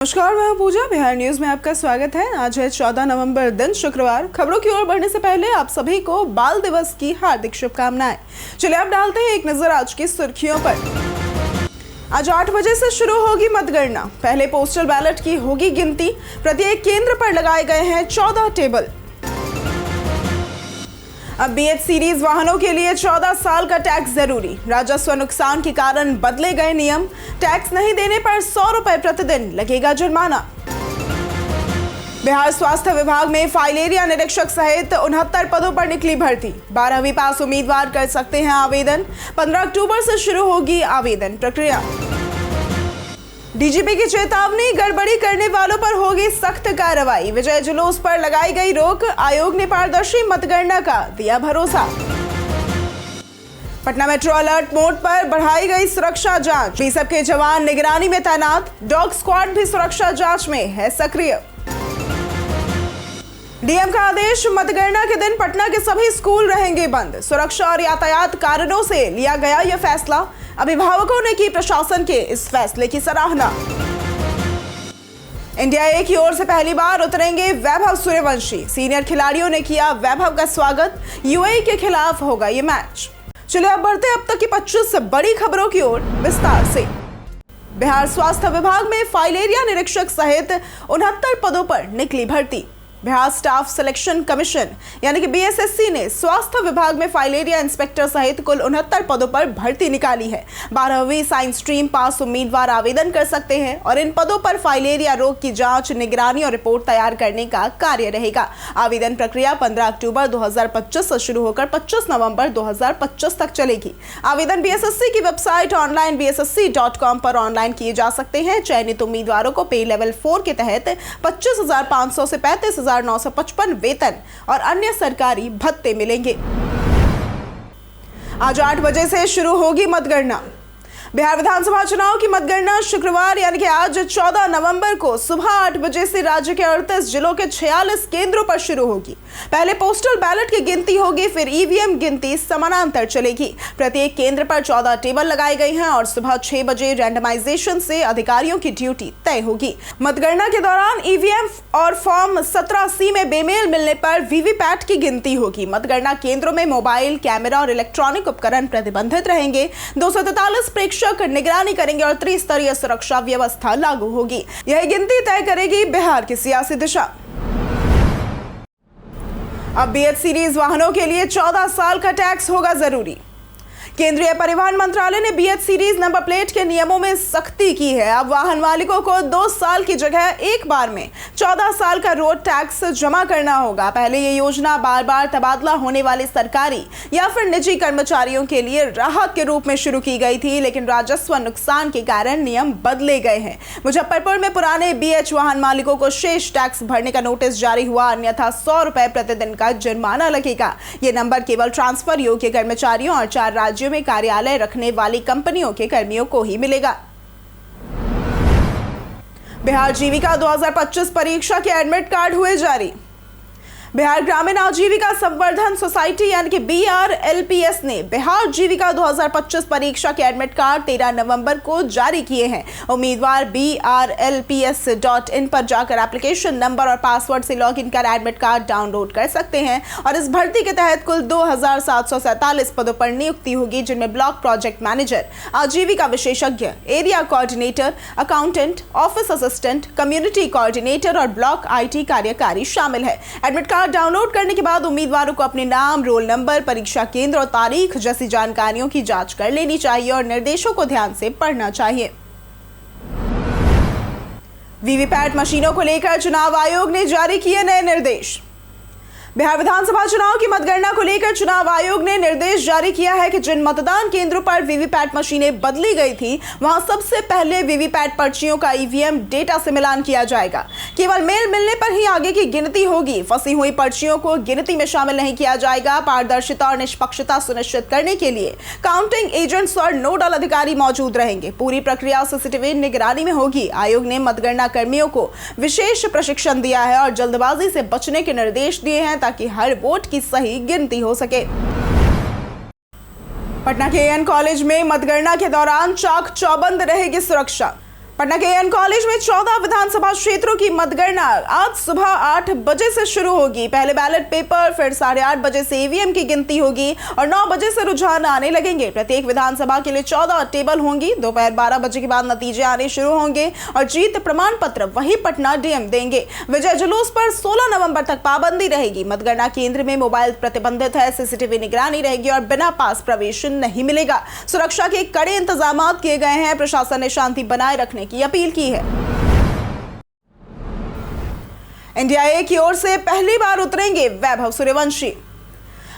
नमस्कार, मैं पूजा। बिहार न्यूज में आपका स्वागत है। आज है 14 नवंबर, दिन शुक्रवार। खबरों की ओर बढ़ने से पहले आप सभी को बाल दिवस की हार्दिक शुभकामनाएं। चलिए अब डालते हैं एक नजर आज की सुर्खियों पर। आज 8 बजे से शुरू होगी मतगणना। पहले पोस्टल बैलेट की होगी गिनती। प्रत्येक केंद्र पर लगाए गए हैं 14 टेबल। अब BH सीरीज वाहनों के लिए 14 साल का टैक्स जरूरी। राजस्व नुकसान के कारण बदले गए नियम। टैक्स नहीं देने पर 100 रुपए प्रतिदिन लगेगा जुर्माना। बिहार स्वास्थ्य विभाग में फाइलेरिया निरीक्षक सहित 69 पदों पर निकली भर्ती। 12वीं पास उम्मीदवार कर सकते हैं आवेदन। 15 अक्टूबर से शुरू होगी आवेदन प्रक्रिया। डीजीपी की चेतावनी, गड़बड़ी करने वालों पर होगी सख्त कार्रवाई। विजय जुलूस पर लगाई गई रोक। आयोग ने पारदर्शी मतगणना का दिया भरोसा। पटना मेट्रो अलर्ट मोड पर बढ़ाई गई सुरक्षा जांच। बीएसएफ के जवान निगरानी में तैनात। डॉग स्क्वाड भी सुरक्षा जांच में है सक्रिय। डीएम का आदेश, मतगणना के दिन पटना के सभी स्कूल रहेंगे बंद। सुरक्षा और यातायात कारणों से लिया गया यह फैसला। अभिभावकों ने की प्रशासन के इस फैसले की सराहना। इंडिया ए की ओर से पहली बार उतरेंगे वैभव सूर्यवंशी। सीनियर खिलाड़ियों ने किया वैभव का स्वागत। यूएई के खिलाफ होगा ये मैच। चलिए अब बढ़ते अब तक की 25 बड़ी खबरों की ओर विस्तार से। बिहार स्वास्थ्य विभाग में फाइलेरिया निरीक्षक सहित 69 पदों पर निकली भर्ती। बिहार स्टाफ सिलेक्शन कमीशन यानी कि BSSC ने स्वास्थ्य विभाग में फाइलेरिया इंस्पेक्टर सहित कुल 69 पदों पर भर्ती निकाली है। 12वीं साइंस स्ट्रीम पास उम्मीदवार आवेदन कर सकते हैं और इन पदों पर फाइलेरिया रोग की जांच, निगरानी और रिपोर्ट तैयार करने का कार्य रहेगा। आवेदन प्रक्रिया 15 अक्टूबर 2025 से शुरू होकर 25 नवंबर 2025 तक चलेगी। आवेदन BSSC की वेबसाइट ऑनलाइन bssc.com पर ऑनलाइन किए जा सकते हैं। चयनित उम्मीदवारों को पे लेवल 4 के तहत 25,500 से 35,955 वेतन और अन्य सरकारी भत्ते मिलेंगे। आज 8 बजे से शुरू होगी मतगणना। बिहार विधानसभा चुनाव की मतगणना शुक्रवार यानी कि आज 14 नवंबर को सुबह 8 बजे से राज्य के 38 जिलों के 46 केंद्रों पर शुरू होगी। पहले पोस्टल बैलेट की गिनती होगी, फिर ईवीएम गिनती समानांतर चलेगी। प्रत्येक केंद्र पर 14 टेबल लगाए गए हैं और सुबह 6 बजे रैंडमाइजेशन से अधिकारियों की ड्यूटी तय होगी। मतगणना के दौरान ईवीएम और फॉर्म 17C में बेमेल मिलने पर वीवीपैट की गिनती होगी। मतगणना केंद्रों में मोबाइल, कैमरा और इलेक्ट्रॉनिक उपकरण प्रतिबंधित रहेंगे। 243 प्रेक्षक निगरानी करेंगे और त्रिस्तरीय सुरक्षा व्यवस्था लागू होगी। यह गिनती तय करेगी बिहार की सियासी दिशा। अब BH सीरीज वाहनों के लिए 14 साल का टैक्स होगा जरूरी। केंद्रीय परिवहन मंत्रालय ने BH सीरीज नंबर प्लेट के नियमों में सख्ती की है। अब वाहन मालिकों को 2 साल की जगह एक बार में 14 साल का रोड टैक्स जमा करना होगा। पहले ये योजना बार बार तबादला होने वाले सरकारी या फिर निजी कर्मचारियों के लिए राहत के रूप में शुरू की गई थी, लेकिन राजस्व नुकसान के कारण नियम बदले गए हैं। मुजफ्फरपुर में पुराने BH वाहन मालिकों को शेष टैक्स भरने का नोटिस जारी हुआ, अन्यथा 100 रुपए प्रतिदिन का जुर्माना लगेगा। ये नंबर केवल ट्रांसफर योग्य कर्मचारियों और 4 राज्यों में कार्यालय रखने वाली कंपनियों के कर्मियों को ही मिलेगा। बिहार जीविका 2025 परीक्षा के एडमिट कार्ड हुए जारी। बिहार ग्रामीण आजीविका संवर्धन सोसाइटी यानी कि BRLPS ने बिहार जीविका 2025 परीक्षा के एडमिट कार्ड 13 नवंबर को जारी किए हैं। उम्मीदवार BRLPS.in पर जाकर एप्लीकेशन नंबर और पासवर्ड से लॉगिन कर एडमिट कार्ड डाउनलोड कर सकते हैं और इस भर्ती के तहत कुल 2,747 पदों पर नियुक्ति होगी, जिनमें ब्लॉक प्रोजेक्ट मैनेजर, आजीविका विशेषज्ञ, area coordinator, accountant, office assistant, community coordinator और ब्लॉक IT कार्यकारी शामिल है। एडमिट कार्ड डाउनलोड करने के बाद उम्मीदवारों को अपने नाम, रोल नंबर, परीक्षा केंद्र और तारीख जैसी जानकारियों की जांच कर लेनी चाहिए और निर्देशों को ध्यान से पढ़ना चाहिए। वीवीपैट मशीनों को लेकर चुनाव आयोग ने जारी किए नए निर्देश। बिहार विधानसभा चुनाव की मतगणना को लेकर चुनाव आयोग ने निर्देश जारी किया है कि जिन मतदान केंद्रों पर वीवीपैट मशीनें बदली गई थी, वहां सबसे पहले वीवीपैट पर्चियों का ईवीएम डेटा से मिलान किया जाएगा। केवल मेल मिलने पर ही आगे की गिनती होगी। फंसी हुई पर्चियों को गिनती में शामिल नहीं किया जाएगा। पारदर्शिता और निष्पक्षता सुनिश्चित करने के लिए काउंटिंग एजेंट्स और नोडल अधिकारी मौजूद रहेंगे। पूरी प्रक्रिया CCTV निगरानी में होगी। आयोग ने मतगणना कर्मियों को विशेष प्रशिक्षण दिया है और जल्दबाजी से बचने के निर्देश दिए हैं ताकि हर वोट की सही गिनती हो सके। पटना के AN कॉलेज में मतगणना के दौरान चाक चौबंद रहेगी सुरक्षा। पटना के एन कॉलेज में 14 विधानसभा क्षेत्रों की मतगणना आज सुबह 8 बजे से शुरू होगी। पहले बैलेट पेपर, फिर 8:30 बजे से ईवीएम की गिनती होगी और 9 बजे से रुझान आने लगेंगे। प्रत्येक विधानसभा के लिए 14 टेबल होंगी। दोपहर 12 बजे के बाद नतीजे आने शुरू होंगे और जीत प्रमाण पत्र वही पटना डीएम देंगे। विजय जुलूस पर 16 नवंबर तक पाबंदी रहेगी। मतगणना केंद्र में मोबाइल प्रतिबंधित है, सीसीटीवी निगरानी रहेगी और बिना पास प्रवेश नहीं मिलेगा। सुरक्षा के कड़े इंतजाम किए गए हैं। प्रशासन ने शांति बनाए रखने की अपील की है। इंडिया ए की ओर से पहली बार उतरेंगे वैभव सूर्यवंशी।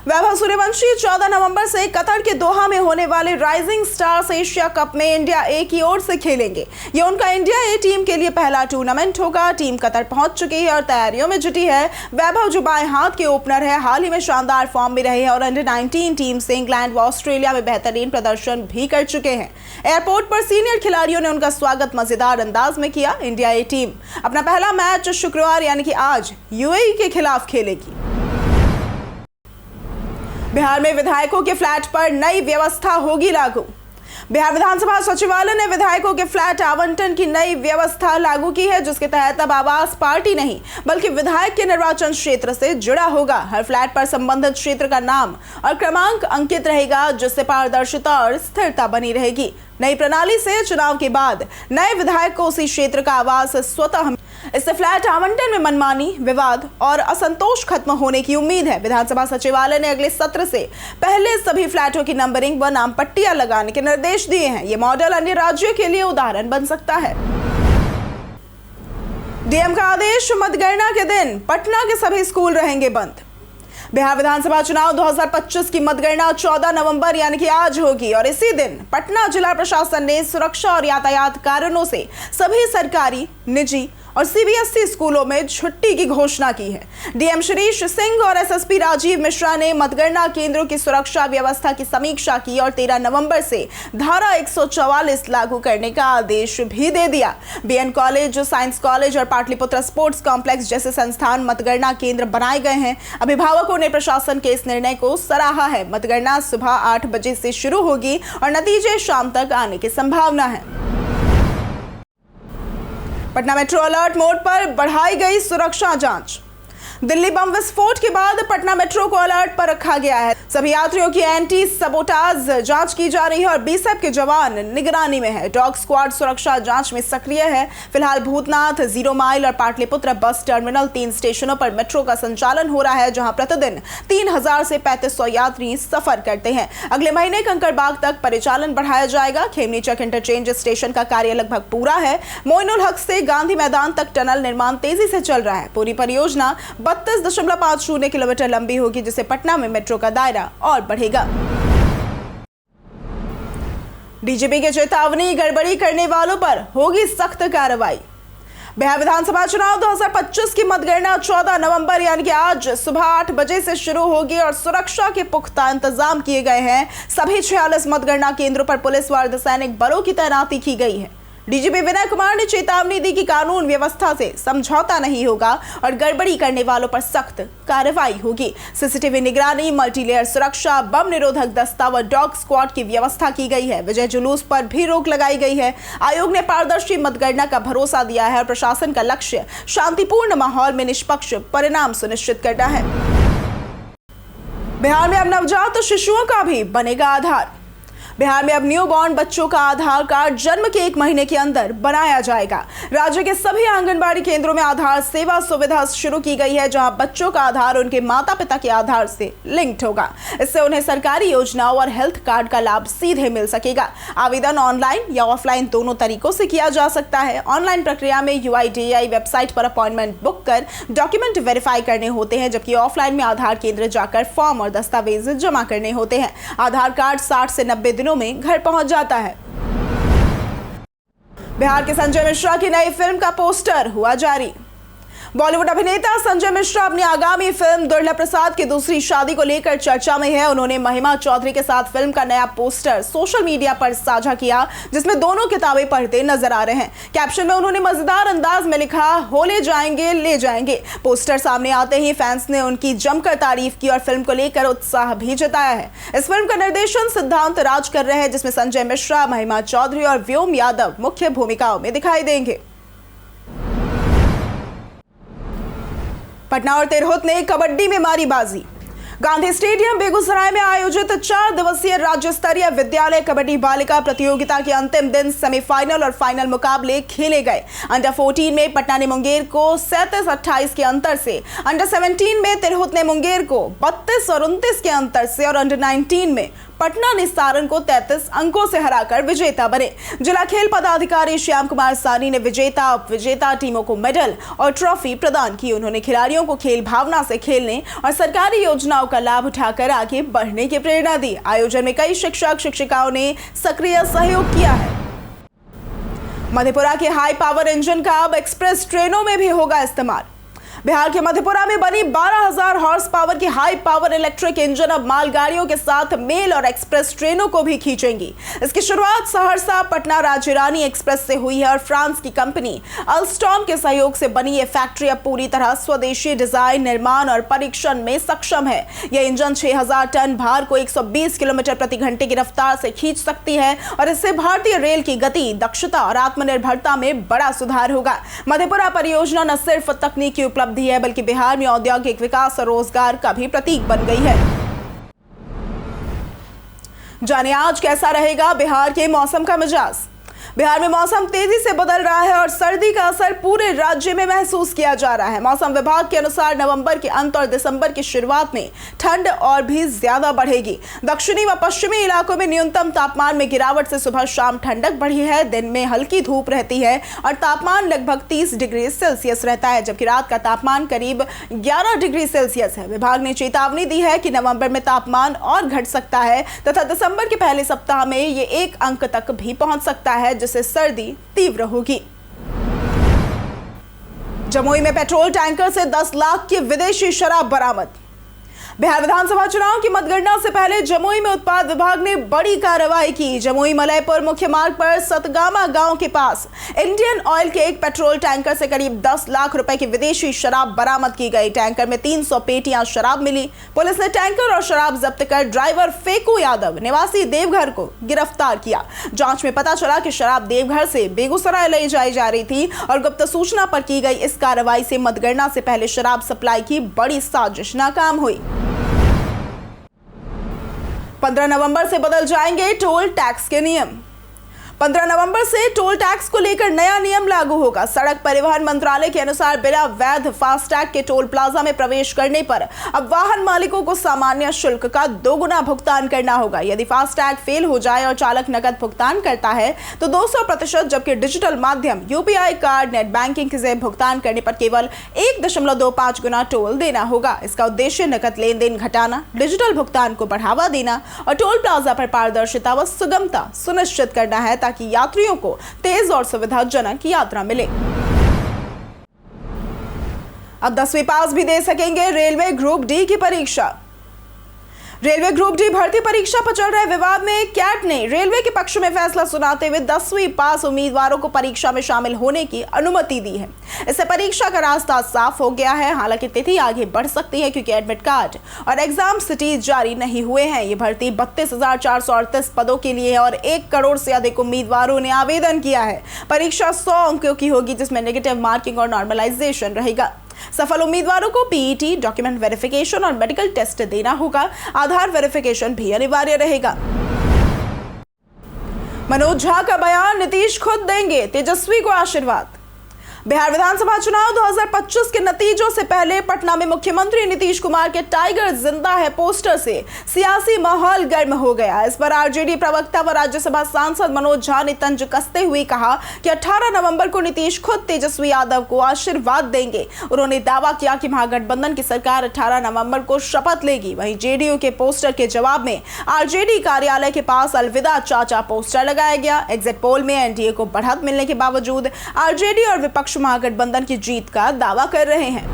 वैभव सूर्यवंशी 14 नवंबर से कतर के दोहा में होने वाले राइजिंग स्टार्स एशिया कप में इंडिया ए की ओर से खेलेंगे। ये उनका इंडिया ए टीम के लिए पहला टूर्नामेंट होगा। टीम कतर पहुंच चुकी है और तैयारियों में जुटी है। वैभव जो बाएं हाथ के ओपनर है, हाल ही में शानदार फॉर्म में रहे हैं और अंडर 19 टीम से इंग्लैंड व ऑस्ट्रेलिया में बेहतरीन प्रदर्शन भी कर चुके हैं। एयरपोर्ट पर सीनियर खिलाड़ियों ने उनका स्वागत मजेदार अंदाज में किया। इंडिया ए टीम अपना पहला मैच शुक्रवार यानी कि आज यूएई के खिलाफ खेलेगी। बिहार में विधायकों के फ्लैट पर नई व्यवस्था होगी लागू। बिहार विधानसभा सचिवालय ने विधायकों के फ्लैट आवंटन की नई व्यवस्था लागू की है, जिसके तहत अब आवास पार्टी नहीं बल्कि विधायक के निर्वाचन क्षेत्र से जुड़ा होगा। हर फ्लैट पर संबंधित क्षेत्र का नाम और क्रमांक अंकित रहेगा, जिससे पारदर्शिता और स्थिरता बनी रहेगी। नई प्रणाली से चुनाव के बाद नए विधायक को उसी क्षेत्र का आवास स्वतः इससे फ्लैट आवंटन में मनमानी, विवाद और असंतोष खत्म होने की उम्मीद है। विधानसभा सचिवालय ने अगले सत्र से पहले सभी फ्लैटों की नंबरिंग व नाम पट्टियां लगाने के निर्देश दिए हैं। ये मॉडल अन्य राज्यों के लिए उदाहरण बन सकता है। डीएम का आदेश, मतगणना के दिन पटना के सभी स्कूल रहेंगे बंद। बिहार विधानसभा चुनाव 2025 की मतगणना 14 नवंबर यानी कि आज होगी और इसी दिन पटना जिला प्रशासन ने सुरक्षा और यातायात कारणों से सभी सरकारी, निजी और सीबीएसई स्कूलों में छुट्टी की घोषणा की है। डीएम शिरीष सिंह और एसएसपी राजीव मिश्रा ने मतगणना केंद्रों की सुरक्षा व्यवस्था की समीक्षा की और 13 नवंबर से धारा 144 लागू करने का आदेश भी दे दिया। बीएन कॉलेज, साइंस कॉलेज और पाटलिपुत्र स्पोर्ट्स कॉम्प्लेक्स जैसे संस्थान मतगणना केंद्र बनाए गए हैं। अभिभावकों ने प्रशासन के इस निर्णय को सराहा है। मतगणना सुबह 8 बजे से शुरू होगी और नतीजे शाम तक आने की संभावना है। पटना मेट्रो अलर्ट मोड पर बढ़ाई गई सुरक्षा जांच। दिल्ली बम विस्फोट के बाद पटना मेट्रो को अलर्ट पर रखा गया है। सभी यात्रियों की एंटी सबोटाज जांच की जा रही है और बीएसएफ के जवान निगरानी में है। डॉग स्क्वाड सुरक्षा जांच में सक्रिय है। फिलहाल भूतनाथ, 0 माइल और पाटलिपुत्र बस टर्मिनल 3 स्टेशनों पर मेट्रो का संचालन हो रहा है, जहां प्रतिदिन 3000 से 3500 यात्री सफर करते हैं। अगले महीने कंकड़बाग तक परिचालन बढ़ाया जाएगा। खेमनीचक इंटरचेंज स्टेशन का कार्य लगभग पूरा है। मोइनुल हक से गांधी मैदान तक टनल निर्माण तेजी से चल रहा है। पूरी परियोजना 32.50 किलोमीटर लंबी होगी, जिससे पटना में मेट्रो का दायरा और बढ़ेगा। डीजीपी की चेतावनी, गड़बड़ी करने वालों पर होगी सख्त कार्रवाई। बिहार विधानसभा चुनाव 2025 की मतगणना 14 नवंबर यानी कि आज सुबह 8 बजे से शुरू होगी और सुरक्षा के पुख्ता इंतजाम किए गए हैं। सभी 46 मतगणना केंद्रों पर पुलिस व अर्धसैनिक बलों की तैनाती की गई है। डीजीपी विनय कुमार ने चेतावनी दी कि कानून व्यवस्था से समझौता नहीं होगा और गड़बड़ी करने वालों पर सख्त कार्रवाई होगी। सीसीटीवी निगरानी, मल्टीलेयर सुरक्षा, बम निरोधक दस्ता व डॉग स्क्वाड की व्यवस्था की गई है। विजय जुलूस पर भी रोक लगाई गई है। आयोग ने पारदर्शी मतगणना का भरोसा दिया है और प्रशासन का लक्ष्य शांतिपूर्ण माहौल में निष्पक्ष परिणाम सुनिश्चित करना है। बिहार में अब नवजात शिशुओं का भी बनेगा आधार। बिहार में अब न्यूबॉर्न बच्चों का आधार कार्ड जन्म के 1 महीने के अंदर बनाया जाएगा। राज्य के सभी आंगनबाड़ी केंद्रों में आधार सेवा सुविधा शुरू की गई है, जहां बच्चों का आधार उनके माता पिता के आधार से लिंक्ड होगा। इससे उन्हें सरकारी योजनाओं और हेल्थ कार्ड का लाभ सीधे मिल सकेगा। आवेदन ऑनलाइन या ऑफलाइन दोनों तरीकों से किया जा सकता है। ऑनलाइन प्रक्रिया में UIDAI वेबसाइट पर अपॉइंटमेंट बुक कर डॉक्यूमेंट वेरीफाई करने होते हैं, जबकि ऑफलाइन में आधार केंद्र जाकर फॉर्म और दस्तावेज जमा करने होते हैं। आधार कार्ड 60 से 90 दिनों में घर पहुंच जाता है। बिहार के संजय मिश्रा की नई फिल्म का पोस्टर हुआ जारी। बॉलीवुड अभिनेता संजय मिश्रा अपनी आगामी फिल्म दुर्लभ प्रसाद की दूसरी शादी को लेकर चर्चा में है। उन्होंने महिमा चौधरी के साथ फिल्म का नया पोस्टर सोशल मीडिया पर साझा किया, जिसमें दोनों किताबें पढ़ते नजर आ रहे हैं। कैप्शन में उन्होंने मजेदार अंदाज में लिखा, हो ले जाएंगे ले जाएंगे। पोस्टर सामने आते ही फैंस ने उनकी जमकर तारीफ की और फिल्म को लेकर उत्साह भी जताया है। इस फिल्म का निर्देशन सिद्धांत राज कर रहे हैं, जिसमें संजय मिश्रा, महिमा चौधरी और व्योम यादव मुख्य भूमिकाओं में दिखाई देंगे। पटना और तिरहुत ने कबड्डी में मारी बाजी। गांधी स्टेडियम बेगूसराय में आयोजित 4 दिवसीय राज्य स्तरीय विद्यालय कबड्डी बालिका प्रतियोगिता के अंतिम दिन सेमीफाइनल और फाइनल मुकाबले खेले गए। अंडर 14 में पटना ने मुंगेर को 37-28 के अंतर से, अंडर 17 में तिरहुत ने मुंगेर को 32 और 29 के अंतर से और अंडर 19 में पटना ने सारण को 33 अंकों से हराकर विजेता बने। जिला खेल पदाधिकारी श्याम कुमार सानी ने विजेता, उप विजेता टीमों को मेडल और ट्रॉफी प्रदान की। उन्होंने खिलाड़ियों को खेल भावना से खेलने और सरकारी योजनाओं का लाभ उठाकर आगे बढ़ने की प्रेरणा दी। आयोजन में कई शिक्षक शिक्षिकाओं ने सक्रिय सहयोग किया है। मधेपुरा के हाई पावर इंजन का अब एक्सप्रेस ट्रेनों में भी होगा इस्तेमाल। बिहार के मधेपुरा में बनी 12,000 हॉर्स पावर की हाई पावर इलेक्ट्रिक इंजन अब मालगाड़ियों के साथ मेल और एक्सप्रेस ट्रेनों को भी खींचेंगी। इसकी शुरुआत सहरसा पटना राज्य रानी एक्सप्रेस से हुई है और फ्रांस की कंपनी अल्स्टॉम के सहयोग से बनी ये फैक्ट्री अब पूरी तरह स्वदेशी डिजाइन, निर्माण और परीक्षण में सक्षम है। यह इंजन 6,000 टन भार को 120 किलोमीटर प्रति घंटे की रफ्तार से खींच सकती है और इससे भारतीय रेल की गति, दक्षता और आत्मनिर्भरता में बड़ा सुधार होगा। मधेपुरा परियोजना न सिर्फ तकनीकी उपलब्धि है, बल्कि बिहार में औद्योगिक विकास और रोजगार का भी प्रतीक बन गई है। जाने आज कैसा रहेगा बिहार के मौसम का मिजाज। बिहार में मौसम तेजी से बदल रहा है और सर्दी का असर पूरे राज्य में महसूस किया जा रहा है। मौसम विभाग के अनुसार नवंबर के अंत और दिसंबर की शुरुआत में ठंड और भी ज्यादा बढ़ेगी। दक्षिणी व पश्चिमी इलाकों में न्यूनतम तापमान में गिरावट से सुबह शाम ठंडक बढ़ी है। दिन में हल्की धूप रहती है और तापमान लगभग 30 डिग्री सेल्सियस रहता है, जबकि रात का तापमान करीब 11 डिग्री सेल्सियस है। विभाग ने चेतावनी दी है कि नवंबर में तापमान और घट सकता है तथा दिसंबर के पहले सप्ताह में ये 1 अंक तक भी पहुंच सकता है, जिससे सर्दी तीव्र होगी। जमुई में पेट्रोल टैंकर से 10 लाख की विदेशी शराब बरामद। बिहार विधानसभा चुनाव की मतगणना से पहले जमुई में उत्पाद विभाग ने बड़ी कार्रवाई की। जमुई मलयपुर मुख्य मार्ग पर सतगामा गांव के पास इंडियन ऑयल के एक पेट्रोल टैंकर से करीब 10 लाख रुपए की विदेशी शराब बरामद की गई। टैंकर में 300 पेटियां शराब मिली। पुलिस ने टैंकर और शराब जब्त कर ड्राइवर फेकू यादव निवासी देवघर को गिरफ्तार किया। जांच में पता चला कि शराब देवघर से बेगूसराय ले जाई जा रही थी और गुप्त सूचना पर की गई इस कार्रवाई से मतगणना से पहले शराब सप्लाई की बड़ी साजिश नाकाम हुई। 15 नवंबर से बदल जाएंगे टोल टैक्स के नियम। 15 नवंबर से टोल टैक्स को लेकर नया नियम लागू होगा। सड़क परिवहन मंत्रालय के अनुसार बिना वैध फास्टैग के टोल प्लाजा में प्रवेश करने पर अब वाहन मालिकों को सामान्य शुल्क का 2 गुना भुगतान करना होगा। यदि फास्टैग फेल हो जाए और चालक नकद भुगतान करता है तो 200%, जबकि डिजिटल माध्यम यूपीआई कार्ड, नेट बैंकिंग से भुगतान करने पर केवल 1.25 गुना टोल देना होगा। इसका उद्देश्य नकद लेन देन घटाना, डिजिटल भुगतान को बढ़ावा देना और टोल प्लाजा पर पारदर्शिता व सुगमता सुनिश्चित करना है, ताकि यात्रियों को तेज और सुविधाजनक यात्रा मिले। अब 10वीं पास भी दे सकेंगे रेलवे ग्रुप डी की परीक्षा। रेलवे ग्रुप डी भर्ती परीक्षा पर चल रहे विवाद में कैट ने रेलवे के पक्ष में फैसला सुनाते हुए 10वीं पास उम्मीदवारों को परीक्षा में शामिल होने की अनुमति दी है। इससे परीक्षा का रास्ता साफ हो गया है। हालांकि तिथि आगे बढ़ सकती है क्योंकि एडमिट कार्ड और एग्जाम सिटी जारी नहीं हुए हैं। ये भर्ती 32,438 पदों के लिए है और 1 करोड़ से अधिक उम्मीदवारों ने आवेदन किया है। परीक्षा 100 अंकों की होगी, जिसमें नेगेटिव मार्किंग और नॉर्मलाइजेशन रहेगा। सफल उम्मीदवारों को पीईटी, डॉक्यूमेंट वेरिफिकेशन और मेडिकल टेस्ट देना होगा। आधार वेरिफिकेशन भी अनिवार्य रहेगा। मनोज झा का बयान, नीतीश खुद देंगे, तेजस्वी को आशीर्वाद। बिहार विधानसभा चुनाव 2025 के नतीजों से पहले पटना में मुख्यमंत्री नीतीश कुमार के टाइगर जिंदा है पोस्टर से सियासी माहौल गर्म हो गया। इस पर आरजेडी प्रवक्ता व राज्यसभा सांसद मनोज झा ने तंज कसते हुए कहा कि 18 नवंबर को नीतीश खुद तेजस्वी यादव को आशीर्वाद देंगे। उन्होंने दावा किया कि महागठबंधन की सरकार 18 नवंबर को शपथ लेगी। वहीं जेडीयू के पोस्टर के जवाब में आरजेडी कार्यालय के पास अलविदा चाचा पोस्टर लगाया गया। एग्जिट पोल में एनडीए को बढ़त मिलने के बावजूद आरजेडी और विपक्ष विपक्ष महागठबंधन की जीत का दावा कर रहे हैं।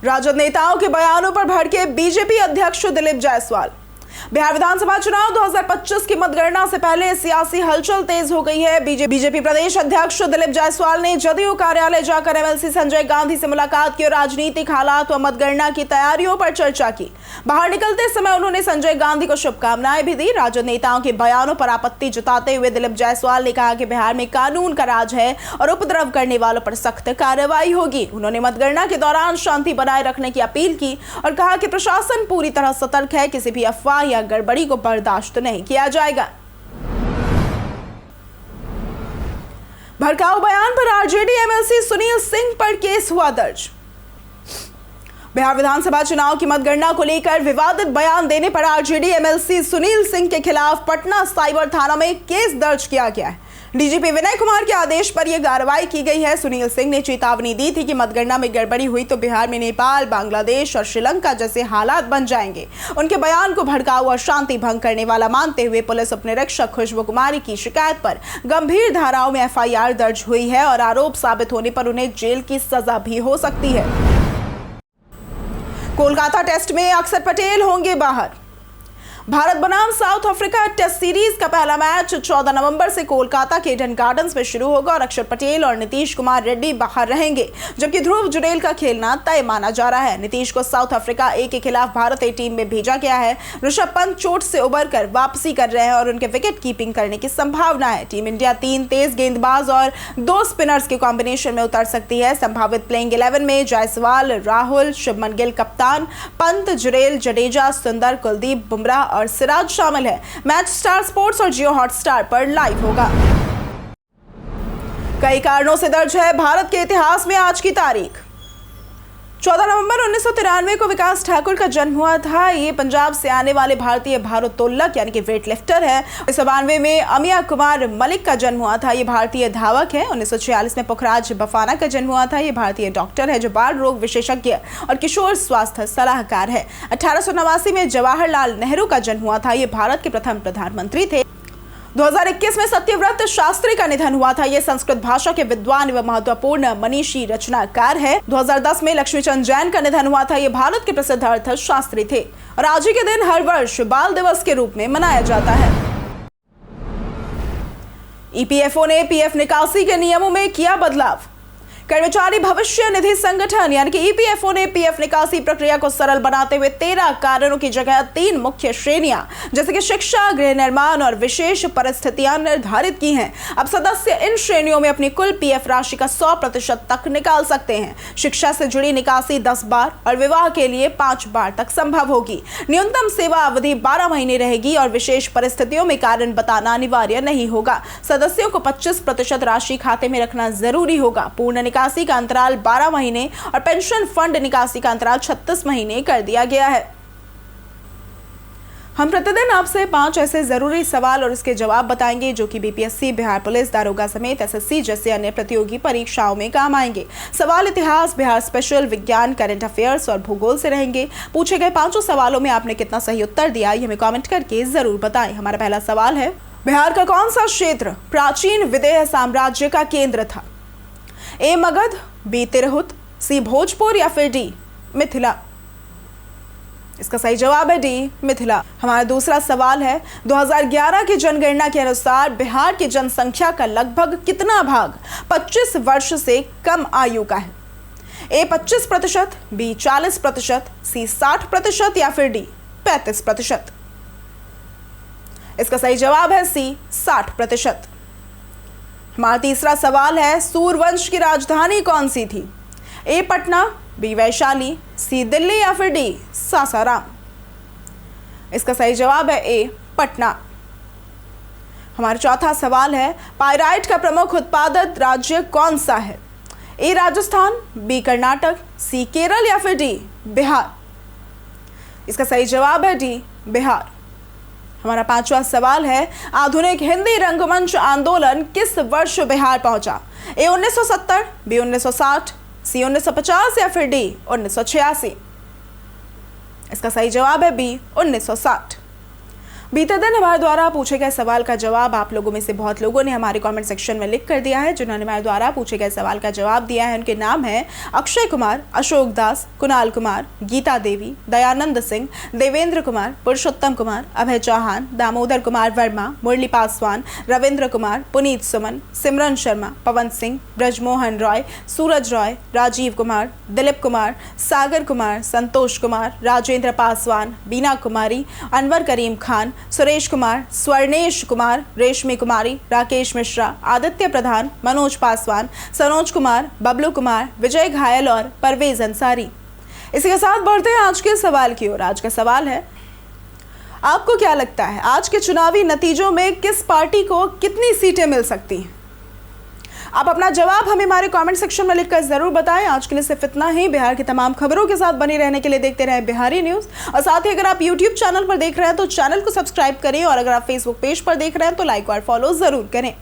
राजद नेताओं के बयानों पर भड़के बीजेपी अध्यक्ष दिलीप जायसवाल। बिहार विधानसभा चुनाव 2025 की मतगणना से पहले सियासी हलचल तेज हो गई है। बीजेपी प्रदेश अध्यक्ष दिलीप जायसवाल ने जदयू कार्यालय जाकर एमएलसी संजय गांधी से मुलाकात की और राजनीतिक हालात व मतगणना की तैयारियों पर चर्चा की। बाहर निकलते समय उन्होंने संजय गांधी को शुभकामनाएं भी दी। राजद नेताओं के बयानों पर आपत्ति जताते हुए दिलीप जायसवाल ने कहा कि बिहार में कानून का राज है और उपद्रव करने वालों पर सख्त कार्रवाई होगी। उन्होंने मतगणना के दौरान शांति बनाए रखने की अपील की और कहा कि प्रशासन पूरी तरह सतर्क है, किसी भी अफवाह या गड़बड़ी को बर्दाश्त नहीं किया जाएगा। भड़काऊ बयान पर आरजेडी एमएलसी सुनील सिंह पर केस हुआ दर्ज। बिहार विधानसभा चुनाव की मतगणना को लेकर विवादित बयान देने पर आरजेडी एमएलसी सुनील सिंह के खिलाफ पटना साइबर थाना में केस दर्ज किया गया है। डीजीपी विनय कुमार के आदेश पर यह कार्रवाई की गई है। सुनील सिंह ने चेतावनी दी थी कि मतगणना में गड़बड़ी हुई तो बिहार में नेपाल, बांग्लादेश और श्रीलंका जैसे हालात बन जाएंगे। उनके बयान को भड़काऊ और शांति भंग करने वाला मानते हुए पुलिस उपनिरीक्षक खुशबू कुमारी की शिकायत पर गंभीर धाराओं में एफआईआर दर्ज हुई है और आरोप साबित होने पर उन्हें जेल की सजा भी हो सकती है। कोलकाता टेस्ट में अक्षर पटेल होंगे बाहर। भारत बनाम साउथ अफ्रीका टेस्ट सीरीज का पहला मैच 14 नवंबर से कोलकाता के ईडन गार्डन्स में शुरू होगा और अक्षर पटेल और नीतीश कुमार रेड्डी बाहर रहेंगे, जबकि ध्रुव जुरेल का खेलना तय माना जा रहा है। नीतीश को साउथ अफ्रीका ए के खिलाफ भारत ए टीम में भेजा गया है। ऋषभ पंत चोट से उबरकर वापसी कर रहे हैं और उनके विकेट कीपिंग करने की संभावना है। टीम इंडिया 3 तेज गेंदबाज और 2 स्पिनर्स के कॉम्बिनेशन में उतर सकती है। संभावित प्लेइंग 11 में जायसवाल, राहुल, शुभमन गिल कप्तान, पंत, जुरेल, जडेजा, सुंदर, कुलदीप, बुमराह और सिराज शामिल है। मैच स्टार स्पोर्ट्स और जियो हॉटस्टार पर लाइव होगा। कई कारणों से दर्ज है भारत के इतिहास में आज की तारीख। 14 नवंबर 1993 को विकास ठाकुर का जन्म हुआ था। ये पंजाब से आने वाले भारतीय भारोत्तोलक यानी कि वेट लिफ्टर है। 1992 में अमिया कुमार मलिक का जन्म हुआ था। ये भारतीय धावक है। 1946 में पुखराज बफाना का जन्म हुआ था। ये भारतीय डॉक्टर है जो बाल रोग विशेषज्ञ और किशोर स्वास्थ्य सलाहकार है। 1889 में जवाहरलाल नेहरू का जन्म हुआ था। ये भारत के प्रथम प्रधानमंत्री थे। 2021 में सत्यव्रत शास्त्री का निधन हुआ था। ये संस्कृत भाषा के विद्वान एवं महत्वपूर्ण मनीषी रचनाकार है। 2010 में लक्ष्मीचंद जैन का निधन हुआ था। ये भारत के प्रसिद्ध अर्थशास्त्री थे और आज ही के दिन हर वर्ष बाल दिवस के रूप में मनाया जाता है। ईपीएफओ ने पीएफ निकासी के नियमों में किया बदलाव। कर्मचारी भविष्य निधि संगठन यानी कि ईपीएफओ ने पीएफ निकासी प्रक्रिया को सरल बनाते हुए 13 कारणों की जगह 3 मुख्य श्रेणियां जैसे कि शिक्षा, गृह निर्माण और विशेष परिस्थितियां निर्धारित की हैं। अब सदस्य इन श्रेणियों में अपनी कुल पीएफ राशि का 100% तक निकाल सकते हैं। शिक्षा से जुड़ी निकासी 10 बार और विवाह के लिए 5 बार तक संभव होगी। न्यूनतम सेवा अवधि 12 महीने रहेगी और विशेष परिस्थितियों में कारण बताना अनिवार्य नहीं होगा। सदस्यों को 25% राशि खाते में रखना जरूरी होगा। पूर्ण निकासी का अंतराल 12 महीने और पेंशन फंड निकासी का अंतराल 36 महीने कर दिया गया है। हम प्रतिदिन आपसे 5 ऐसे जरूरी सवाल और इसके जवाब बताएंगे जो कि बीपीएससी, बिहार पुलिस, दारोगा समेत एसएससी जैसे अन्य प्रतियोगी परीक्षाओं में काम आएंगे। सवाल इतिहास, बिहार स्पेशल, विज्ञान, करंट अफेयर्स और भूगोल से रहेंगे। पूछे गए 5 सवालों में आपने कितना सही उत्तर दिया ये हमें कॉमेंट करके जरूर बताएं। हमारा पहला सवाल है, बिहार का कौन सा क्षेत्र प्राचीन विदेह साम्राज्य का केंद्र था? ए मगध, बी तिरहुत, सी भोजपुर या फिर डी मिथिला? इसका सही जवाब है डी मिथिला। हमारा दूसरा सवाल है, 2011 की जनगणना के अनुसार बिहार की जनसंख्या का लगभग कितना भाग 25 वर्ष से कम आयु का है? ए 25%, बी 40%, सी 60% या फिर डी 35%? इसका सही जवाब है सी 60%। हमारा तीसरा सवाल है, सूर्यवंश की राजधानी कौन सी थी? ए पटना, बी वैशाली, सी दिल्ली या फिर डी सासाराम? इसका सही जवाब है ए पटना। हमारा चौथा सवाल है, पायराइट का प्रमुख उत्पादक राज्य कौन सा है? ए राजस्थान, बी कर्नाटक, सी केरल या फिर डी बिहार? इसका सही जवाब है डी बिहार। हमारा पांचवा सवाल है, आधुनिक हिंदी रंगमंच आंदोलन किस वर्ष बिहार पहुंचा? ए 1970, बी 1960, सी 1950 या फिर डी 1986? इसका सही जवाब है बी 1960। बीते दिन हमारे द्वारा पूछे गए सवाल का जवाब आप लोगों में से बहुत लोगों ने हमारे कमेंट सेक्शन में लिख कर दिया है। जिन्होंने हमारे द्वारा पूछे गए सवाल का जवाब दिया है उनके नाम है अक्षय कुमार, अशोक दास, कुणाल कुमार, गीता देवी, दयानंद सिंह, देवेंद्र कुमार, पुरुषोत्तम कुमार, अभय चौहान, दामोदर कुमार वर्मा, मुरली पासवान, रविंद्र कुमार, पुनीत सुमन, सिमरन शर्मा, पवन सिंह, ब्रजमोहन रॉय, सूरज रॉय, राजीव कुमार, दिलीप कुमार, सागर कुमार, संतोष कुमार, राजेंद्र पासवान, बीना कुमारी, अनवर करीम खान, सुरेश कुमार, स्वर्णेश कुमार, रेशमी कुमारी, राकेश मिश्रा, आदित्य प्रधान, मनोज पासवान, सनोज कुमार, बबलू कुमार, विजय घायल और परवेज अंसारी। इसी के साथ बढ़ते हैं आज के सवाल की ओर। आज का सवाल है, आपको क्या लगता है आज के चुनावी नतीजों में किस पार्टी को कितनी सीटें मिल सकती हैं? आप अपना जवाब हमें हमारे कमेंट सेक्शन में लिखकर जरूर बताएं। आज के लिए सिर्फ इतना ही। बिहार की तमाम खबरों के साथ बने रहने के लिए देखते रहें बिहारी न्यूज़। और साथ ही अगर आप YouTube चैनल पर देख रहे हैं तो चैनल को सब्सक्राइब करें, और अगर आप Facebook पेज पर देख रहे हैं तो लाइक और फॉलो जरूर करें।